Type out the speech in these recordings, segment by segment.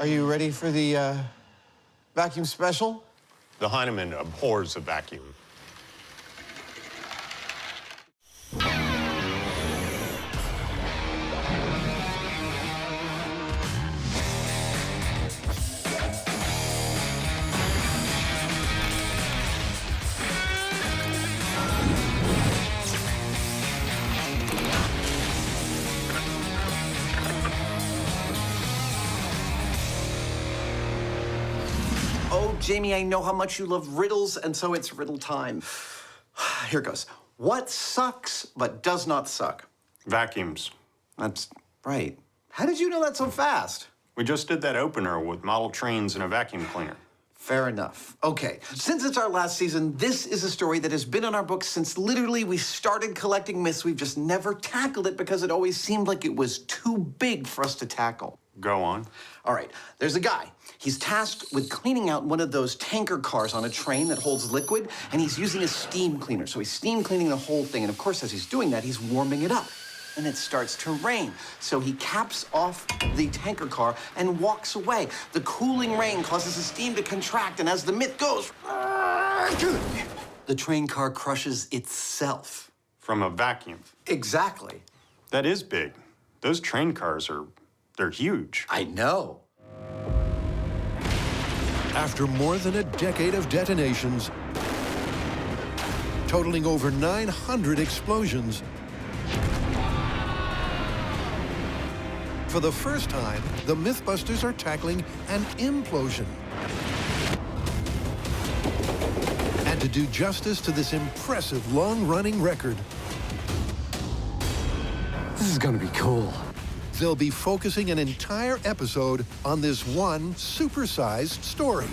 Are you ready for the vacuum special? The Heinemann abhors a vacuum. Oh, Jamie, I know how much you love riddles, and so it's riddle time. Here goes. What sucks but does not suck? Vacuums. That's right. How did you know that so fast? We just did that opener with model trains and a vacuum cleaner. Fair enough. Okay, since it's our last season, this is a story that has been on our books since literally we started collecting myths. We've just never tackled it because it always seemed like it was too big for us to tackle. Go on. All right, there's a guy. He's tasked with cleaning out one of those tanker cars on a train that holds liquid, and he's using a steam cleaner. So he's steam cleaning the whole thing, and of course, as he's doing that, he's warming it up. And it starts to rain. So he caps off the tanker car and walks away. The cooling rain causes the steam to contract, and as the myth goes, the train car crushes itself. From a vacuum. Exactly. That is big. Those train cars they're huge. I know. After more than a decade of detonations, totaling over 900 explosions, for the first time, the Mythbusters are tackling an implosion. And to do justice to this impressive long-running record, This is gonna be cool. they'll be focusing an entire episode on this one supersized story.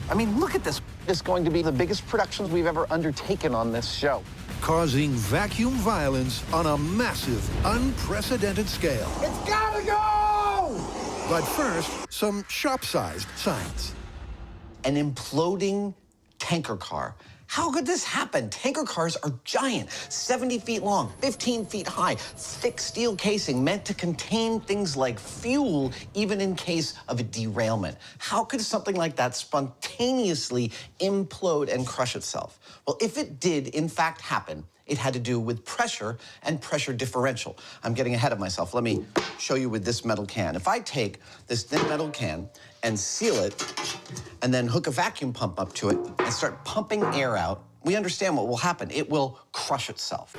I mean, look at this. It's going to be the biggest productions we've ever undertaken on this show. Causing vacuum violence on a massive, unprecedented scale. It's gotta go! But first, some shop-sized science. An imploding tanker car. How could this happen? Tanker cars are giant, 70 feet long, 15 feet high, thick steel casing meant to contain things like fuel, even in case of a derailment. How could something like that spontaneously implode and crush itself? Well, if it did, in fact, happen, it had to do with pressure and pressure differential. I'm getting ahead of myself. Let me show you with this metal can. If I take this thin metal can and seal it, and then hook a vacuum pump up to it and start pumping air out, we understand what will happen. It will crush itself.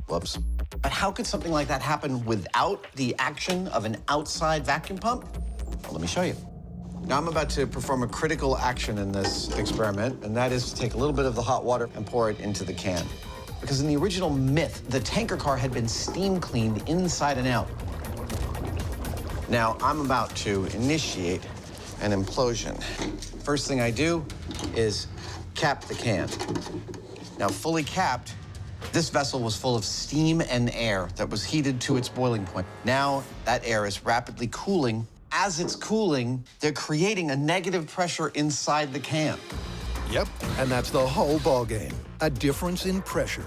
Whoops. But how could something like that happen without the action of an outside vacuum pump? Well, let me show you. Now I'm about to perform a critical action in this experiment, and that is to take a little bit of the hot water and pour it into the can. Because in the original myth, the tanker car had been steam cleaned inside and out. Now I'm about to initiate an implosion. First thing I do is cap the can. Now, fully capped, this vessel was full of steam and air that was heated to its boiling point. Now, that air is rapidly cooling. As it's cooling, they're creating a negative pressure inside the can. Yep, and that's the whole ballgame. A difference in pressure.